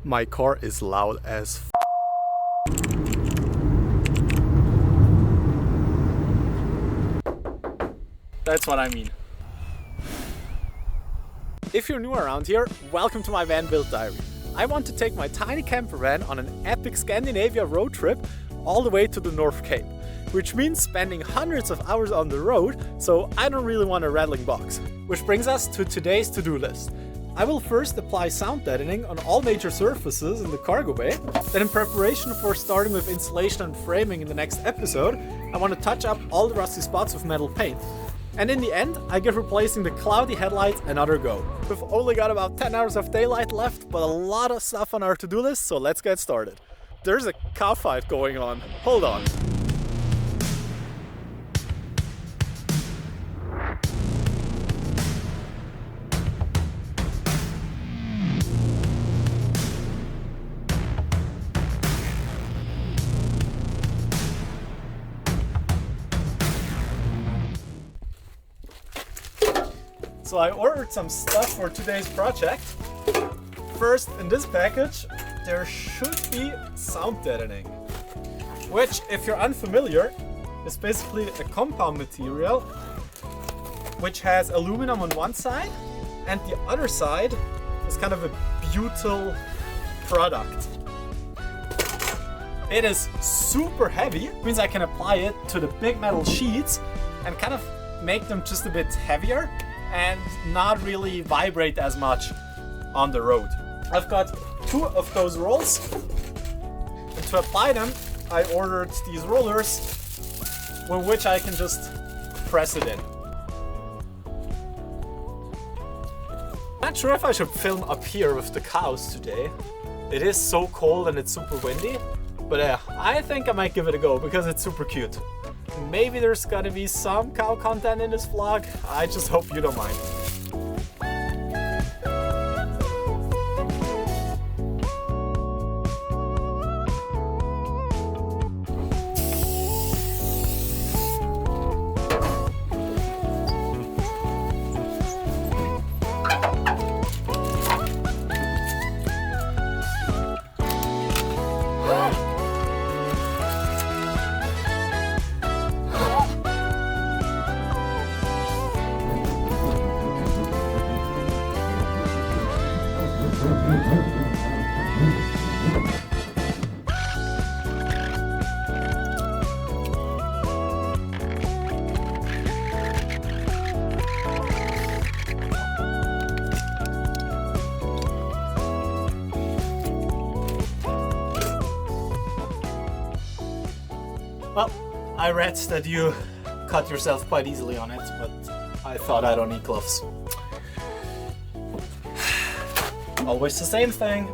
My car is loud as f. That's what I mean. If you're new around here, welcome to my van build diary. I want to take my tiny camper van on an epic Scandinavia road trip all the way to the North Cape, which means spending hundreds of hours on the road, so I don't really want a rattling box. Which brings us to today's to-do list. I will first apply sound deadening on all major surfaces in the cargo bay. Then, in preparation for starting with insulation and framing in the next episode, I want to touch up all the rusty spots with metal paint. And in the end, I give replacing the cloudy headlights another go. We've only got about 10 hours of daylight left, but a lot of stuff on our to-do list, so let's get started. There's a cow fight going on. Hold on. So I ordered some stuff for today's project. First, in this package, there should be sound deadening, which, if you're unfamiliar, is basically a compound material which has aluminum on one side and the other side is kind of a butyl product. It is super heavy, means I can apply it to the big metal sheets and kind of make them just a bit heavier and not really vibrate as much on the road. I've got 2 of those rolls, and to apply them I ordered these rollers with which I can just press it in. Not sure if I should film up here with the cows today. It is so cold and it's super windy, but I think I might give it a go because it's super cute. Maybe there's gonna be some cow content in this vlog. I just hope you don't mind. Well, I read that you cut yourself quite easily on it, but I thought I don't need gloves. Always the same thing.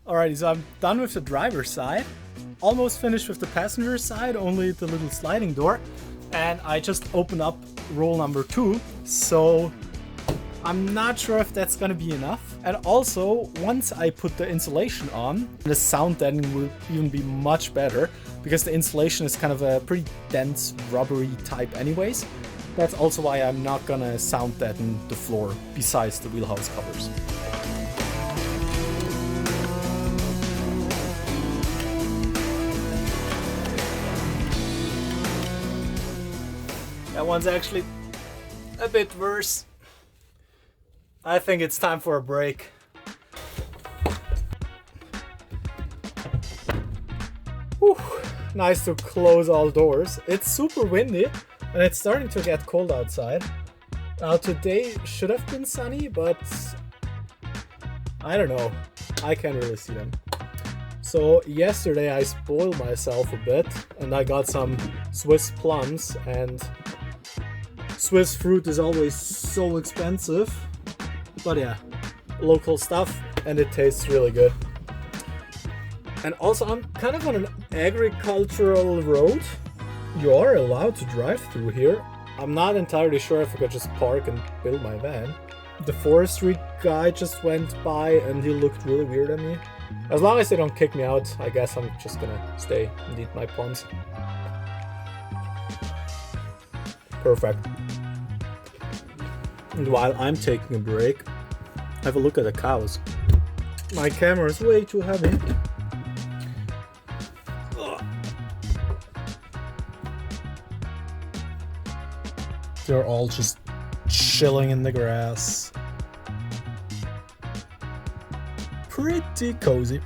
Alrighty, so I'm done with the driver's side. Almost finished with the passenger side, only the little sliding door. And I just opened up roll number 2. So I'm not sure if that's gonna be enough. And also, once I put the insulation on, the sound deadening will even be much better because the insulation is kind of a pretty dense, rubbery type anyways. That's also why I'm not gonna sound deaden the floor besides the wheelhouse covers. That one's actually a bit worse. I think it's time for a break. Whew, nice to close all doors. It's super windy and it's starting to get cold outside. Now today should have been sunny, but I don't know. I can't really see them. So yesterday I spoiled myself a bit and I got some Swiss plums, and Swiss fruit is always so expensive. But yeah, local stuff, and it tastes really good. And also I'm kind of on an agricultural road. You are allowed to drive through here. I'm not entirely sure if I could just park and build my van. The forestry guy just went by and he looked really weird at me. As long as they don't kick me out, I guess I'm just gonna stay and eat my plums. Perfect. And while I'm taking a break, have a look at the cows. My camera is way too heavy. They're all just chilling in the grass. Pretty cozy.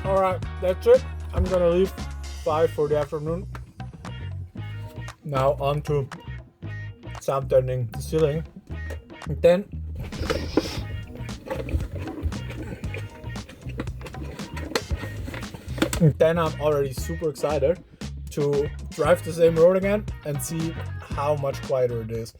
Alright, that's it. I'm gonna leave 5 for the afternoon. Now on to sound turning the ceiling. And then I'm already super excited to drive the same road again and see how much quieter it is.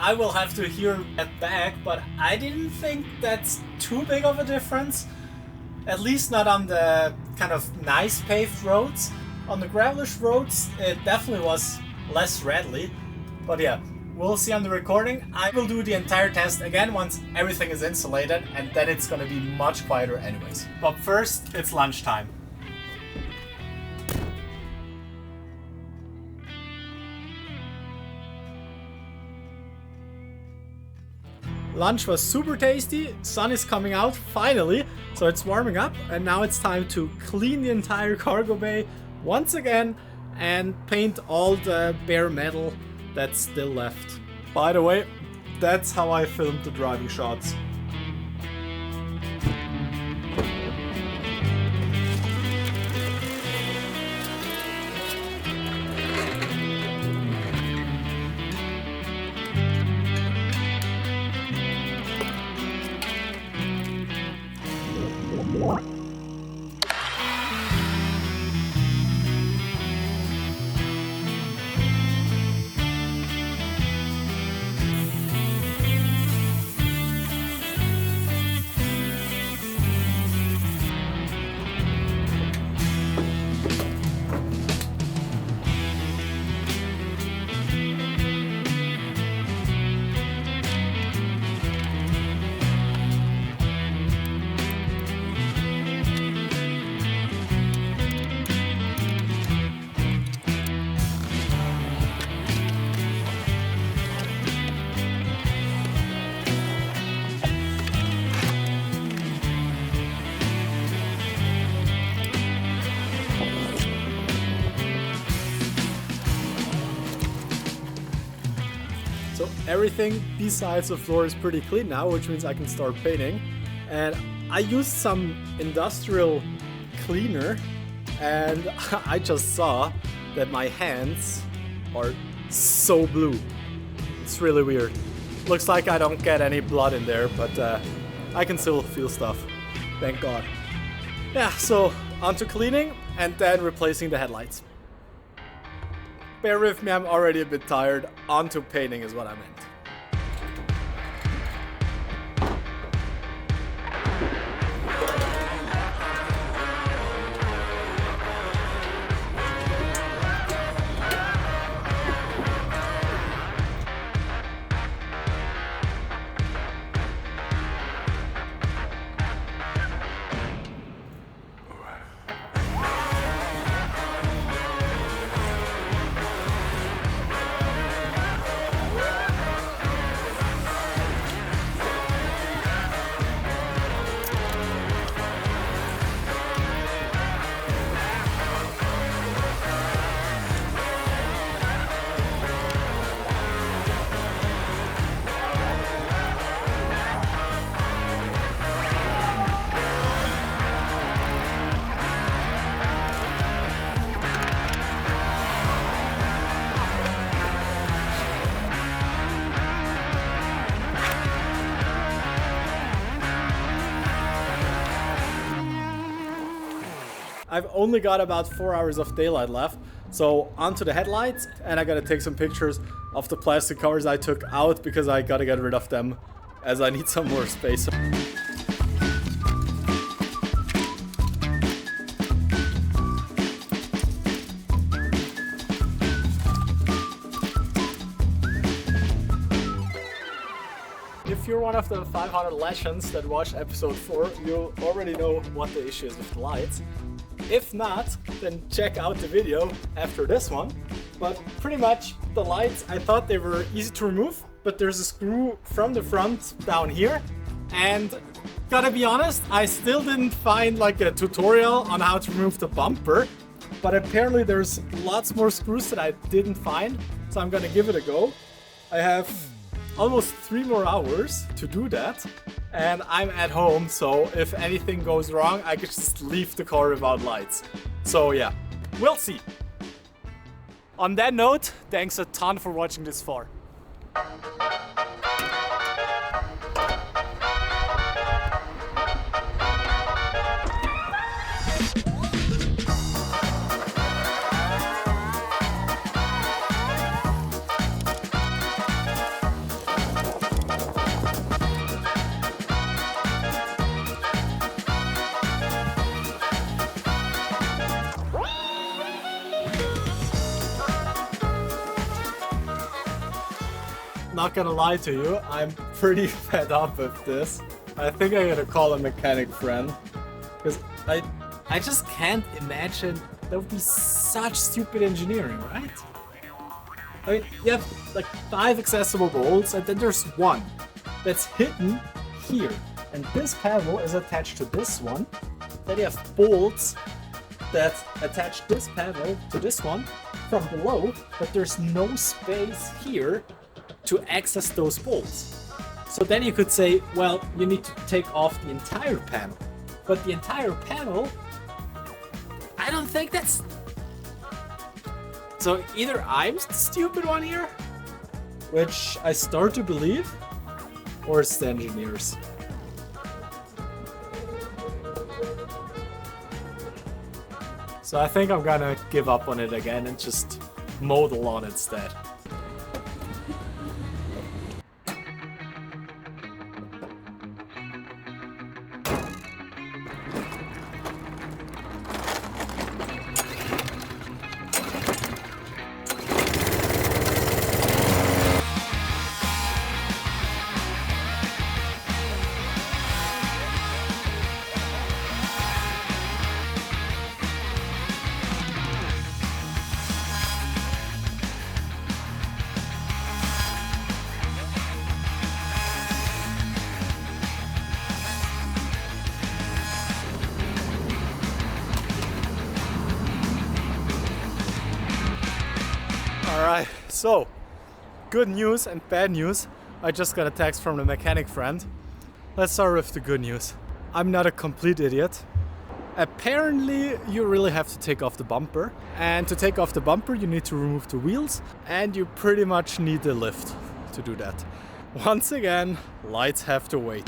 I will have to hear that back, but I didn't think that's too big of a difference. At least not on the kind of nice paved roads. On the gravelish roads, it definitely was less rattly. But yeah, we'll see on the recording. I will do the entire test again once everything is insulated, and then it's gonna be much quieter anyways. But first, it's lunchtime. Lunch was super tasty, sun is coming out finally, so it's warming up, and now it's time to clean the entire cargo bay once again and paint all the bare metal that's still left. By the way, that's how I filmed the driving shots. So everything besides the floor is pretty clean now, which means I can start painting. And I used some industrial cleaner, and I just saw that my hands are so blue. It's really weird. Looks like I don't get any blood in there, but I can still feel stuff. Thank God. Yeah, so onto cleaning and then replacing the headlights. Bear with me, I'm already a bit tired. Onto painting is what I meant. I've only got about 4 hours of daylight left, so onto the headlights, and I gotta take some pictures of the plastic covers I took out because I gotta get rid of them as I need some more space. If you're one of the 500 legends that watched episode 4, you already know what the issue is with the lights. If not, then check out the video after this one. But pretty much the lights, I thought they were easy to remove, but there's a screw from the front down here. And gotta be honest, I still didn't find like a tutorial on how to remove the bumper. But apparently there's lots more screws that I didn't find, so I'm gonna give it a go. I have almost 3 more hours to do that, and I'm at home, so if anything goes wrong, I could just leave the car without lights. So yeah, we'll see. On that note, thanks a ton for watching this far. Not gonna lie to you, I'm pretty fed up with this. I think I'm gonna call a mechanic friend, because I just can't imagine that would be such stupid engineering, right? I mean, you have like 5 accessible bolts, and then there's one that's hidden here, and this panel is attached to this one. Then you have bolts that attach this panel to this one from below, but there's no space here to access those bolts. So then you could say, well, you need to take off the entire panel. But the entire panel, I don't think that's... So either I'm the stupid one here, which I start to believe, or it's the engineers. So I think I'm gonna give up on it again and just mow the lawn instead. Alright, so good news and bad news. I just got a text from the mechanic friend. Let's start with the good news. I'm not a complete idiot. Apparently you really have to take off the bumper, and to take off the bumper you need to remove the wheels, and you pretty much need a lift to do that. Once again, lights have to wait.